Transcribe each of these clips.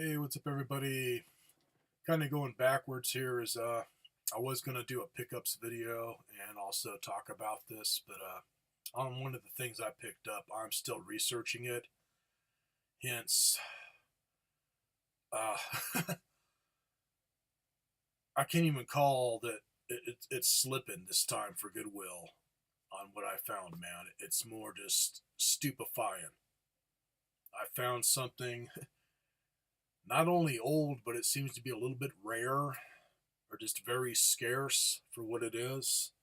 Hey, what's up, everybody? Kind of going backwards here is I was gonna do a pickups video and also talk about this, but on one of the things I picked up, I'm still researching it. Hence, uh, I can't even call that it's slipping this time for Goodwill on what I found, man. It's more just stupefying. I found something not only old, but it seems to be a little bit rare or just very scarce for what it is.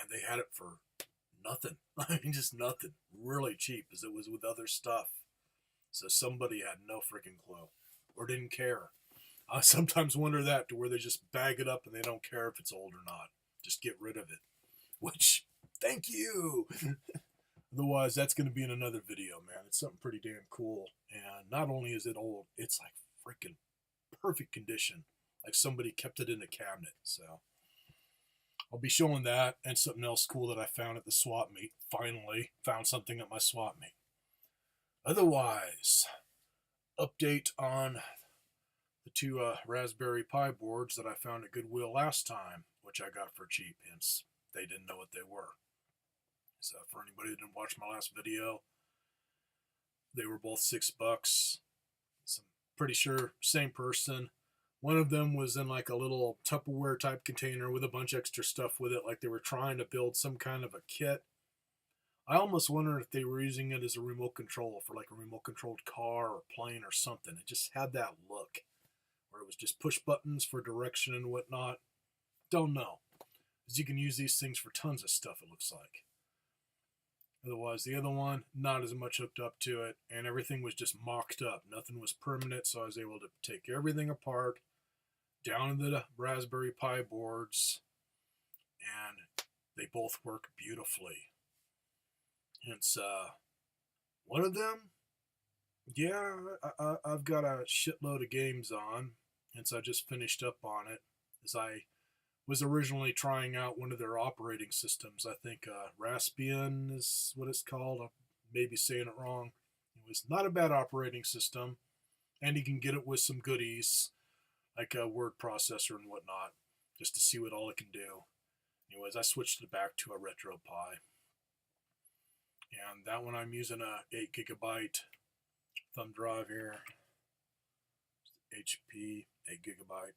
And they had it for nothing. I mean, just nothing. Really cheap as it was with other stuff. So somebody had no freaking clue or didn't care. I sometimes wonder that to where they just bag it up and they don't care if it's old or not. Just get rid of it. Which, thank you. Otherwise, that's going to be in another video, man. It's something pretty damn cool. And not only is it old, it's like freaking perfect condition. Like somebody kept it in a cabinet. So I'll be showing that and something else cool that I found at the swap meet. Finally found something at my swap meet. Otherwise, update on the two Raspberry Pi boards that I found at Goodwill last time, which I got for cheap, hence they didn't know what they were. So for anybody who didn't watch my last video, they were both $6. So I'm pretty sure same person. One of them was in like a little Tupperware type container with a bunch of extra stuff with it, like they were trying to build some kind of a kit. I almost wonder if they were using it as a remote control for like a remote controlled car or plane or something. It just had that look where it was just push buttons for direction and whatnot. Don't know. Because you can use these things for tons of stuff, it looks like. Otherwise, the other one, not as much hooked up to it, and everything was just mocked up. Nothing was permanent, so I was able to take everything apart, down into the Raspberry Pi boards, and they both work beautifully. Hence, one of them, yeah, I've got a shitload of games on, hence I just finished up on it, as I was originally trying out one of their operating systems. I think Raspbian is what it's called. I may be saying it wrong. It was not a bad operating system, and you can get it with some goodies like a word processor and whatnot, just to see what all it can do. Anyways, I switched it back to a RetroPie, and that one I'm using a 8 GB thumb drive here. HP 8 GB.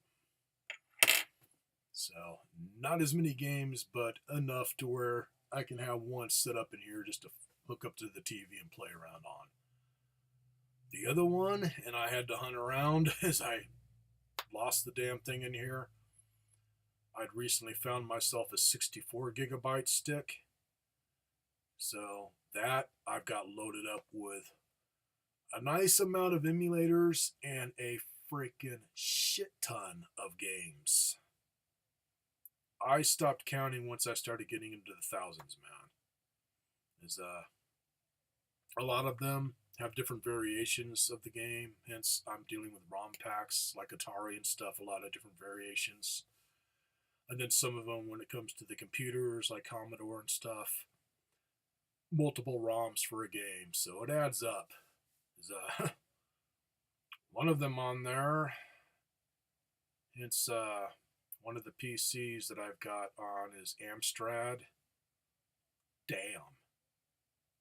So not as many games, but enough to where I can have one set up in here just to hook up to the TV and play around on. The other one, and I had to hunt around as I lost the damn thing in here. I'd recently found myself a 64 GB stick. So that I've got loaded up with a nice amount of emulators and a freaking shit ton of games. I stopped counting once I started getting into the thousands, man. Is a lot of them have different variations of the game. Hence, I'm dealing with ROM packs like Atari and stuff. A lot of different variations, and then some of them, when it comes to the computers like Commodore and stuff, multiple ROMs for a game. So it adds up. Is one of them on there. Hence, one of the PCs that I've got on is Amstrad. Damn.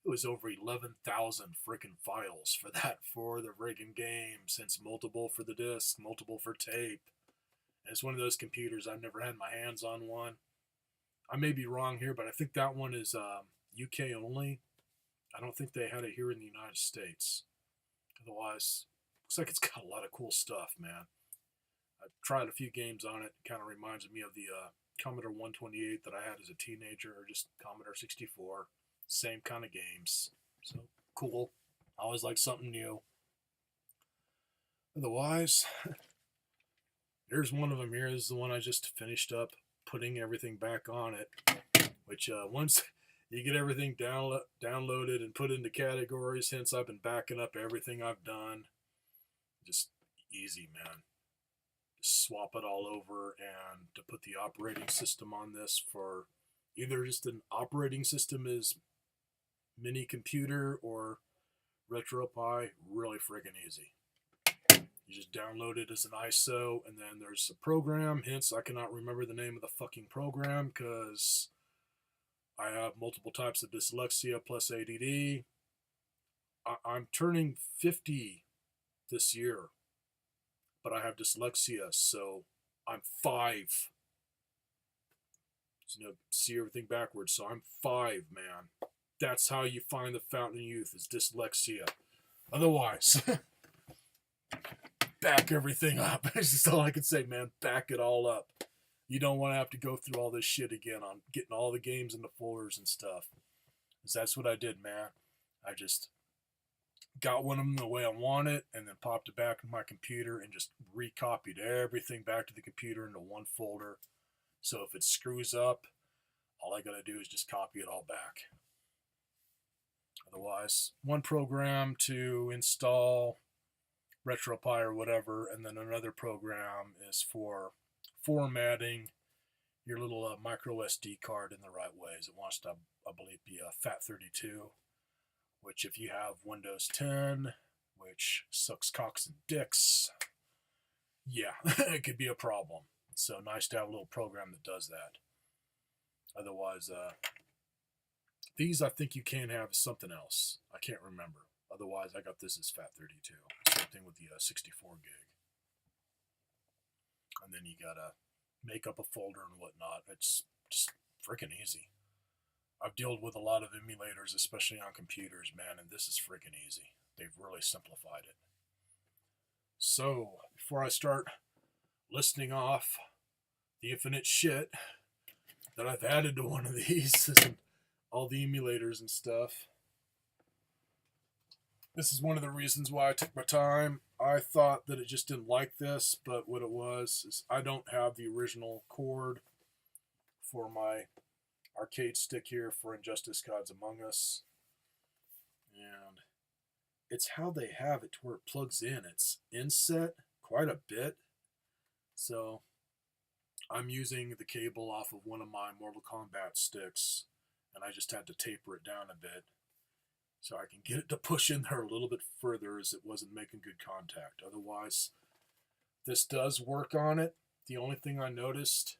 It was over 11,000 freaking files for that for the friggin' game, since multiple for the disc, multiple for tape. And it's one of those computers, I've never had my hands on one. I may be wrong here, but I think that one is UK only. I don't think they had it here in the United States. Otherwise, looks like it's got a lot of cool stuff, man. I've tried a few games on it. It kind of reminds me of the Commodore 128 that I had as a teenager, or just Commodore 64. Same kind of games. So, cool. I always like something new. Otherwise, there's one of them here. This is the one I just finished up putting everything back on it. Which, once you get everything downloaded and put into categories, hence I've been backing up everything I've done. Just easy, man. Swap it all over, and to put the operating system on this for either just an operating system as mini computer or RetroPie, really friggin' easy. You just download it as an ISO, and then there's a program. Hence, I cannot remember the name of the fucking program because I have multiple types of dyslexia plus ADD. I'm turning 50 this year, but I have dyslexia, so I'm 5. So, see everything backwards. So I'm 5, man. That's how you find the fountain of youth, is dyslexia. Otherwise, back everything up. That's just all I can say, man. Back it all up. You don't want to have to go through all this shit again on getting all the games into folders and stuff. Because that's what I did, man. I just got one of them the way I want it, and then popped it back in my computer and just recopied everything back to the computer into one folder. So if it screws up, all I gotta do is just copy it all back. Otherwise, one program to install RetroPie or whatever, and then another program is for formatting your little micro SD card in the right ways. It wants to, I believe, be a FAT32, which if you have Windows 10, which sucks cocks and dicks, yeah, it could be a problem. So nice to have a little program that does that. Otherwise, these I think you can have something else. I can't remember. Otherwise, I got this as FAT32. Same thing with the 64 gig. And then you gotta make up a folder and whatnot. It's just freaking easy. I've dealt with a lot of emulators, especially on computers, man, and this is freaking easy. They've really simplified it. So, before I start listing off the infinite shit that I've added to one of these, and all the emulators and stuff, this is one of the reasons why I took my time. I thought that it just didn't like this, but what it was is I don't have the original cord for my arcade stick here for Injustice Gods Among Us. And it's how they have it to where it plugs in. It's inset quite a bit. So I'm using the cable off of one of my Mortal Kombat sticks, and I just had to taper it down a bit so I can get it to push in there a little bit further, as it wasn't making good contact. Otherwise, this does work on it. The only thing I noticed,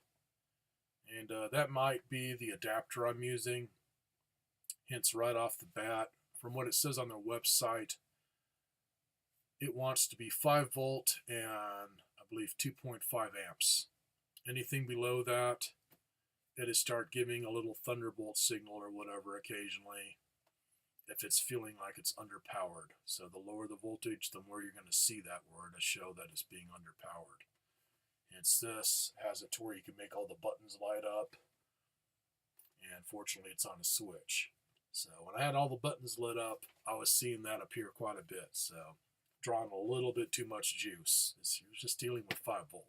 and that might be the adapter I'm using, hence right off the bat, from what it says on their website, it wants to be 5 volt and I believe 2.5 amps. Anything below that, it'll start giving a little thunderbolt signal or whatever occasionally if it's feeling like it's underpowered. So the lower the voltage, the more you're going to see that word to show that it's being underpowered. Hence this has it to where you can make all the buttons light up, and fortunately it's on a switch. So when I had all the buttons lit up, I was seeing that appear quite a bit. So drawing a little bit too much juice. You're just dealing with 5 volt.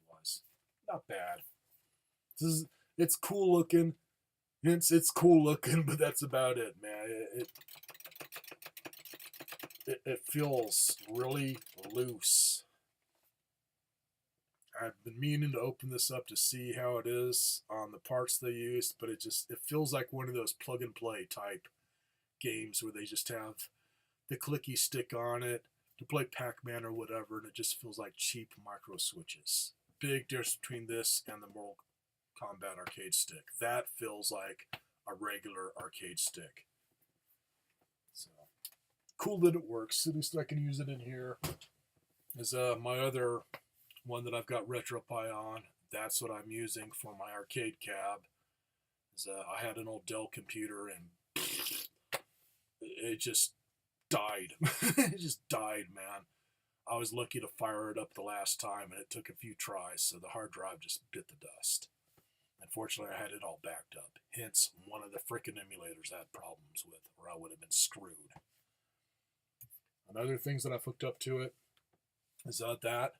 Otherwise, not bad. It's cool looking. It's cool looking, but that's about it, man. It feels really loose. I've been meaning to open this up to see how it is on the parts they used, but it feels like one of those plug and play type games where they just have the clicky stick on it to play Pac-Man or whatever, and it just feels like cheap micro switches. Big difference between this and the Mortal Kombat arcade stick. That feels like a regular arcade stick. So cool that it works. At least I can use it in here. Is my other one that I've got RetroPie on. That's what I'm using for my arcade cab. I had an old Dell computer and it just died. It just died, man. I was lucky to fire it up the last time, and it took a few tries, so the hard drive just bit the dust. Unfortunately, I had it all backed up. Hence, one of the frickin' emulators I had problems with, or I would have been screwed. Another things that I've hooked up to it is that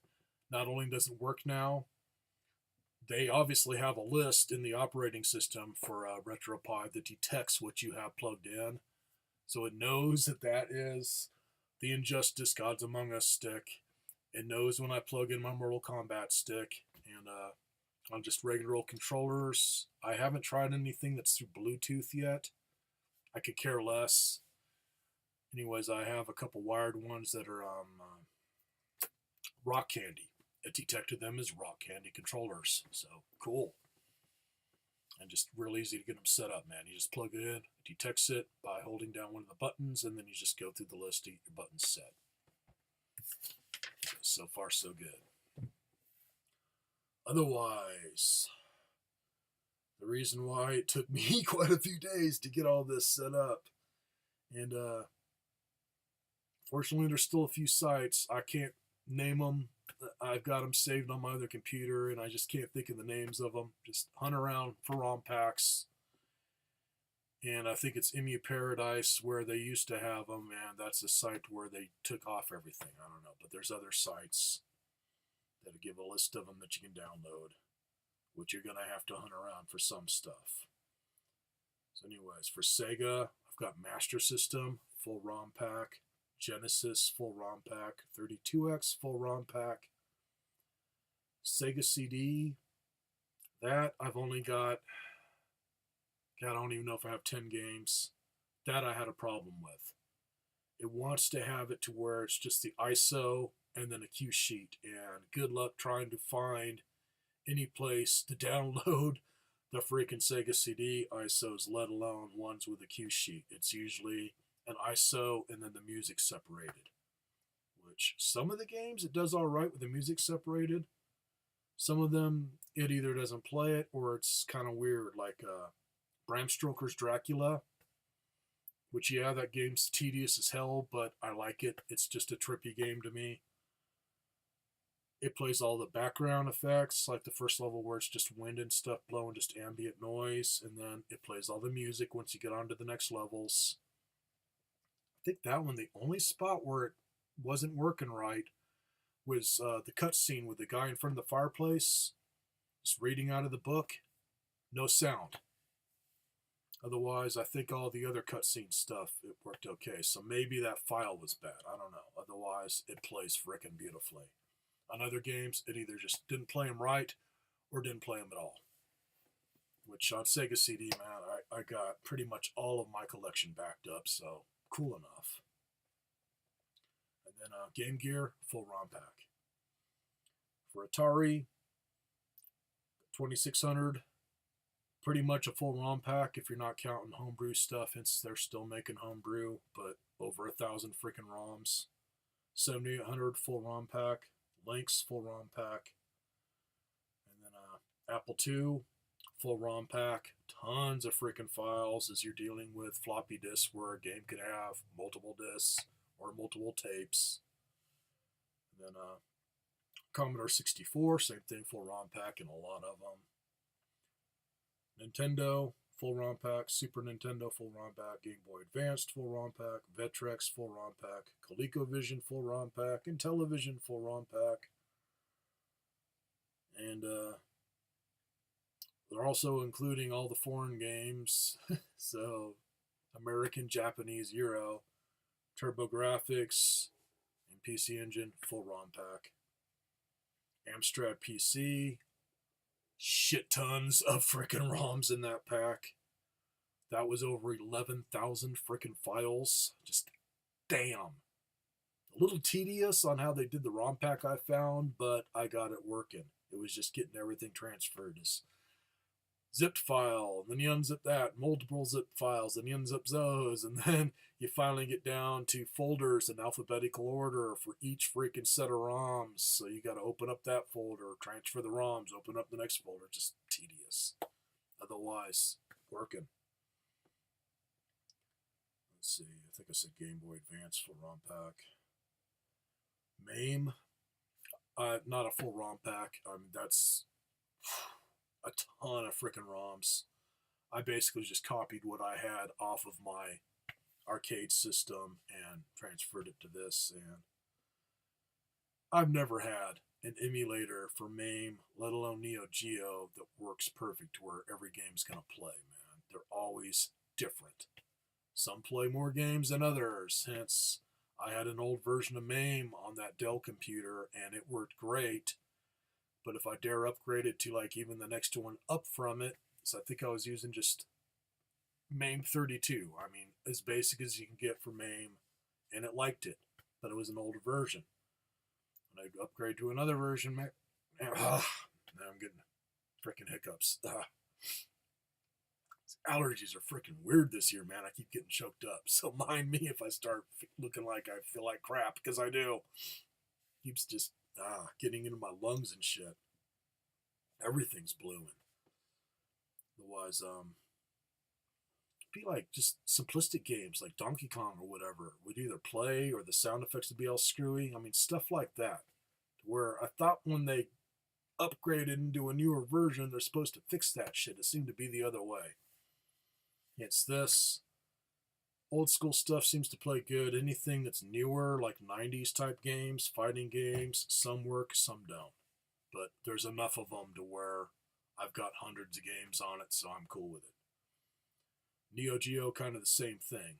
not only does it work now, they obviously have a list in the operating system for RetroPie that detects what you have plugged in. So it knows that is the Injustice Gods Among Us stick. It knows when I plug in my Mortal Kombat stick, and on just regular old controllers. I haven't tried anything that's through Bluetooth yet. I could care less. Anyways, I have a couple wired ones that are rock candy. It detected them as rock candy controllers. So cool. And just real easy to get them set up, man. You just plug it in, it detects it by holding down one of the buttons, and then you just go through the list to get your buttons set. So far, so good. Otherwise, the reason why it took me quite a few days to get all this set up, and fortunately, there's still a few sites. I can't name them. I've got them saved on my other computer, and I just can't think of the names of them. Just hunt around for ROM packs. And I think it's Emu Paradise where they used to have them, and that's a site where they took off everything. I don't know, but there's other sites that give a list of them that you can download, which you're going to have to hunt around for some stuff. So anyways, for Sega, I've got Master System, full ROM pack, Genesis, full ROM pack, 32X, full ROM pack, Sega CD, that I've only got, God, I don't even know if I have 10 games. That I had a problem with. It wants to have it to where it's just the ISO and then a cue sheet, and good luck trying to find any place to download the freaking Sega CD ISOs, let alone ones with a cue sheet. It's usually an ISO and then the music separated, which some of the games it does all right with the music separated. Some of them it either doesn't play it or it's kind of weird, like Bram Stoker's Dracula, which, yeah, that game's tedious as hell, but I like it. It's just a trippy game to me. It plays all the background effects, like the first level where it's just wind and stuff blowing, just ambient noise, and then it plays all the music once you get on to the next levels. I think that one, the only spot where it wasn't working right was the cutscene with the guy in front of the fireplace, just reading out of the book, no sound. Otherwise, I think all the other cutscene stuff, it worked okay. So maybe that file was bad. I don't know. Otherwise, it plays frickin' beautifully. On other games, it either just didn't play them right or didn't play them at all. Which on Sega CD, man, I got pretty much all of my collection backed up, so cool enough. And then Game Gear, full ROM pack. For Atari, 2600, pretty much a full ROM pack if you're not counting homebrew stuff. They're still making homebrew, but over 1,000 freaking ROMs. 7800 full ROM pack. Lynx full ROM pack. And then Apple II full ROM pack. Tons of freaking files as you're dealing with floppy disks where a game could have multiple disks or multiple tapes. And then Commodore 64, same thing, full ROM pack and a lot of them. Nintendo, full ROM pack. Super Nintendo, full ROM pack. Game Boy Advanced, full ROM pack. Vectrex, full ROM pack. ColecoVision, full ROM pack. Intellivision, full ROM pack. And they're also including all the foreign games. So, American, Japanese, Euro, TurboGrafx, and PC Engine, full ROM pack. Amstrad PC, shit tons of frickin' ROMs in that pack. That was over 11,000 frickin' files. Just damn. A little tedious on how they did the ROM pack, I found, but I got it working. It was just getting everything transferred as zipped file, and then you unzip that, multiple zip files, and you unzip those, and then you finally get down to folders in alphabetical order for each freaking set of ROMs. So you got to open up that folder, transfer the ROMs, open up the next folder. Just tedious. Otherwise, working. Let's see. I think I said Game Boy Advance full ROM pack. MAME, not a full ROM pack. That's a ton of freaking ROMs. I basically just copied what I had off of my arcade system and transferred it to this, and I've never had an emulator for MAME, let alone Neo Geo, that works perfect where every game's going to play, man. They're always different. Some play more games than others, hence I had an old version of MAME on that Dell computer, and it worked great. But if I dare upgrade it to like even the next one up from it, so I think I was using just MAME 32. I mean, as basic as you can get for MAME, and it liked it, but it was an older version. When I upgrade to another version, man, now I'm getting freaking hiccups. Allergies are freaking weird this year, man. I keep getting choked up. So mind me if I start looking like I feel like crap, because I do. Keeps just getting into my lungs and shit. Everything's blooming. Otherwise, be like just simplistic games like Donkey Kong or whatever would either play or the sound effects would be all screwy. I mean, stuff like that. Where I thought when they upgraded into a newer version, they're supposed to fix that shit. It seemed to be the other way. It's this. Old school stuff seems to play good. Anything that's newer, like 90s type games, fighting games, some work, some don't. But there's enough of them to where I've got hundreds of games on it, so I'm cool with it. Neo Geo, kind of the same thing.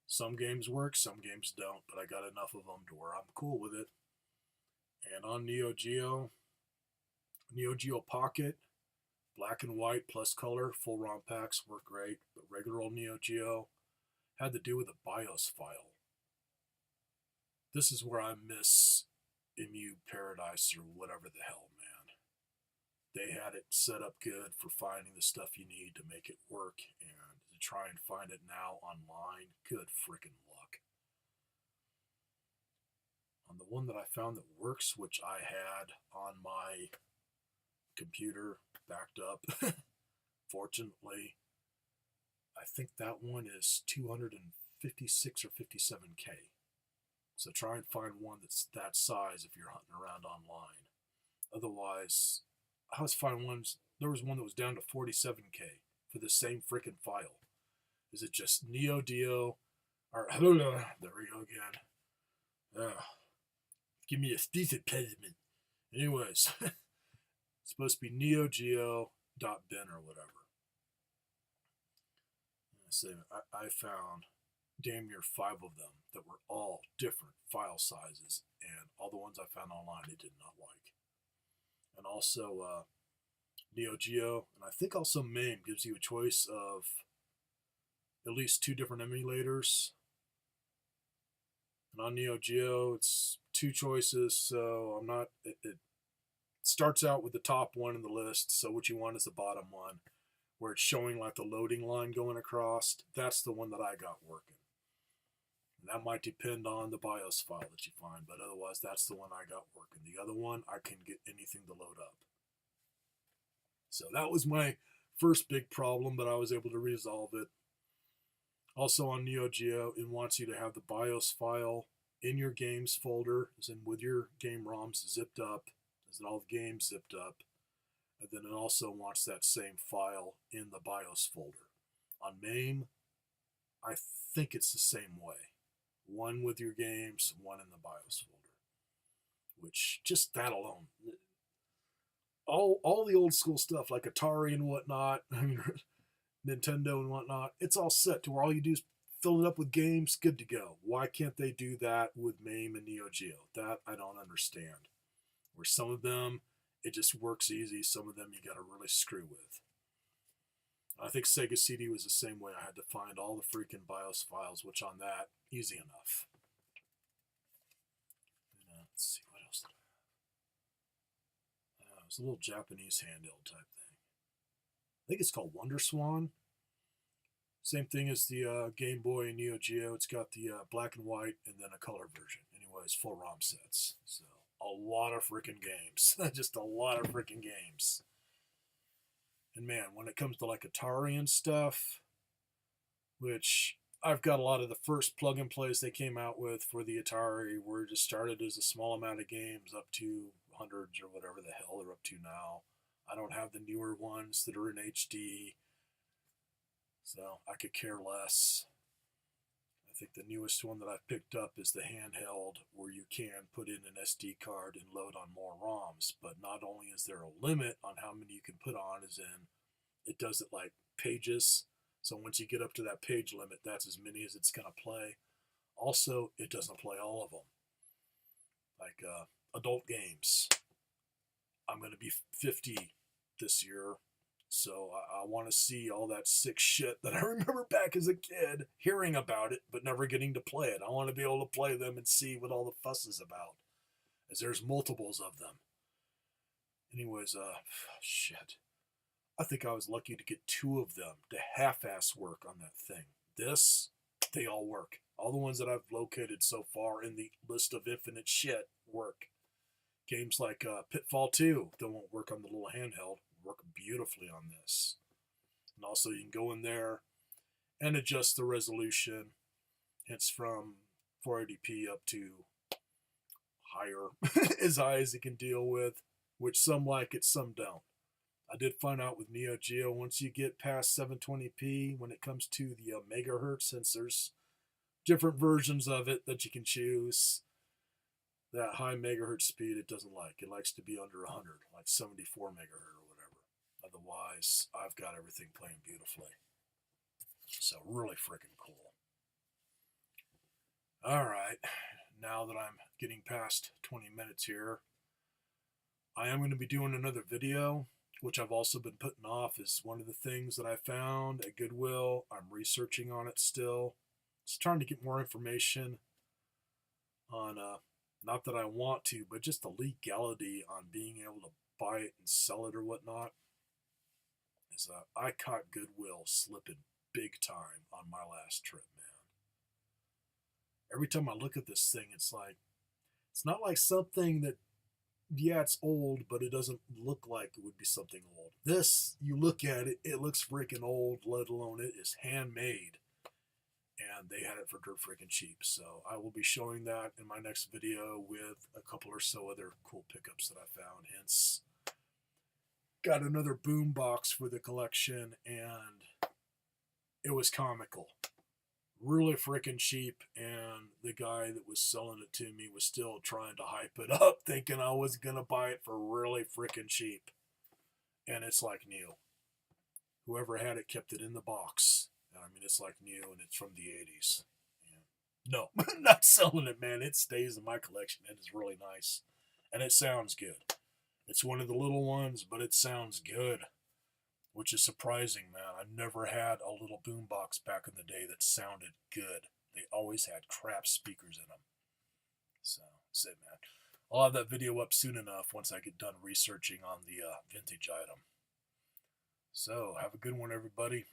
Some games work, some games don't, but I got enough of them to where I'm cool with it. And on Neo Geo Pocket, black and white plus color, full ROM packs work great, but regular old Neo Geo had to do with a BIOS file. This is where I miss Emu Paradise or whatever the hell, man. They had it set up good for finding the stuff you need to make it work, and to try and find it now online, good freaking luck. On the one that I found that works, which I had on my computer backed up, fortunately, I think that one is 256 or 57K. So try and find one that's that size if you're hunting around online. Otherwise, I was finding ones. There was one that was down to 47K for the same freaking file. Is it just Neo Geo? Or there we go again. Give me a decent payment. Anyways, it's supposed to be Neo Geo .bin or whatever. I found damn near 5 of them that were all different file sizes, and all the ones I found online I did not like. And also Neo Geo, and I think also MAME gives you a choice of at least 2 different emulators. And on Neo Geo, it's 2 choices, so I'm not. It starts out with the top one in the list, so what you want is the bottom one, where it's showing like the loading line going across. That's the one that I got working. And that might depend on the BIOS file that you find, but otherwise that's the one I got working. The other one, I couldn't get anything to load up. So that was my first big problem, but I was able to resolve it. Also on Neo Geo, it wants you to have the BIOS file in your games folder, as in with your game ROMs zipped up, as in all the games zipped up. And then it also wants that same file in the BIOS folder. On MAME, I think it's the same way. One with your games, one in the BIOS folder. Which, just that alone. All the old school stuff, like Atari and whatnot, I mean, Nintendo and whatnot, it's all set to where all you do is fill it up with games, good to go. Why can't they do that with MAME and Neo Geo? That I don't understand. Where some of them, it just works easy. Some of them you got to really screw with. I think Sega CD was the same way. I had to find all the freaking BIOS files, which on that, easy enough. Let's see, what else did I have? It was a little Japanese handheld type thing. I think it's called Wonder Swan. Same thing as the Game Boy and Neo Geo. It's got the black and white and then a color version. Anyways, full ROM sets. So a lot of freaking games. Just a lot of freaking games. And man, when it comes to like Atari and stuff, which I've got a lot of the first plug and plays they came out with for the Atari, where it just started as a small amount of games up to hundreds or whatever the hell they're up to now. I don't have the newer ones that are in HD, so I could care less. I think the newest one that I've picked up is the handheld, where you can put in an SD card and load on more ROMs. But not only is there a limit on how many you can put on, as in it does it like pages. So once you get up to that page limit, that's as many as it's going to play. Also, it doesn't play all of them. Like adult games. I'm going to be 50 this year. So I want to see all that sick shit that I remember back as a kid, hearing about it, but never getting to play it. I want to be able to play them and see what all the fuss is about. as there's multiples of them. Anyways, shit. I think I was lucky to get 2 of them to half-ass work on that thing. This, they all work. All the ones that I've located so far in the list of infinite shit work. Games like Pitfall 2 that won't work on the little handheld work beautifully on this. And also you can go in there and adjust the resolution. It's from 480p up to higher, as high as it can deal with, which some like it, some don't. I did find out with Neo Geo, once you get past 720p, when it comes to the megahertz, since there's different versions of it that you can choose, that high megahertz speed it doesn't like. It likes to be under 100, like 74 megahertz or whatever. Otherwise, I've got everything playing beautifully. So really freaking cool. All right, now that I'm getting past 20 minutes here, I am going to be doing another video, which I've also been putting off. Is one of the things that I found at GoodWill. I'm researching on it still. Just trying to get more information on, not that I want to, but just the legality on being able to buy it and sell it or whatnot. Is I caught GoodWill slipping big time on my last trip, man. Every time I look at this thing, it's not like something that, yeah, it's old, but it doesn't look like it would be something old. This, you look at it, it looks freaking old, let alone it is handmade. And they had it for dirt freaking cheap. So I will be showing that in my next video with a couple or so other cool pickups that I found. Hence, got another boom box for the collection, and it was comical. Really freaking cheap, and the guy that was selling it to me was still trying to hype it up, thinking I was gonna buy it for really freaking cheap. And it's like new. Whoever had it kept it in the box. I mean, it's like new, and it's from the 80s. Yeah. No, not selling it, man. It stays in my collection. It is really nice, and it sounds good. It's one of the little ones, but it sounds good, which is surprising, man. I never had a little boombox back in the day that sounded good. They always had crap speakers in them. So, that's it, man. I'll have that video up soon enough once I get done researching on the vintage item. So, have a good one, everybody.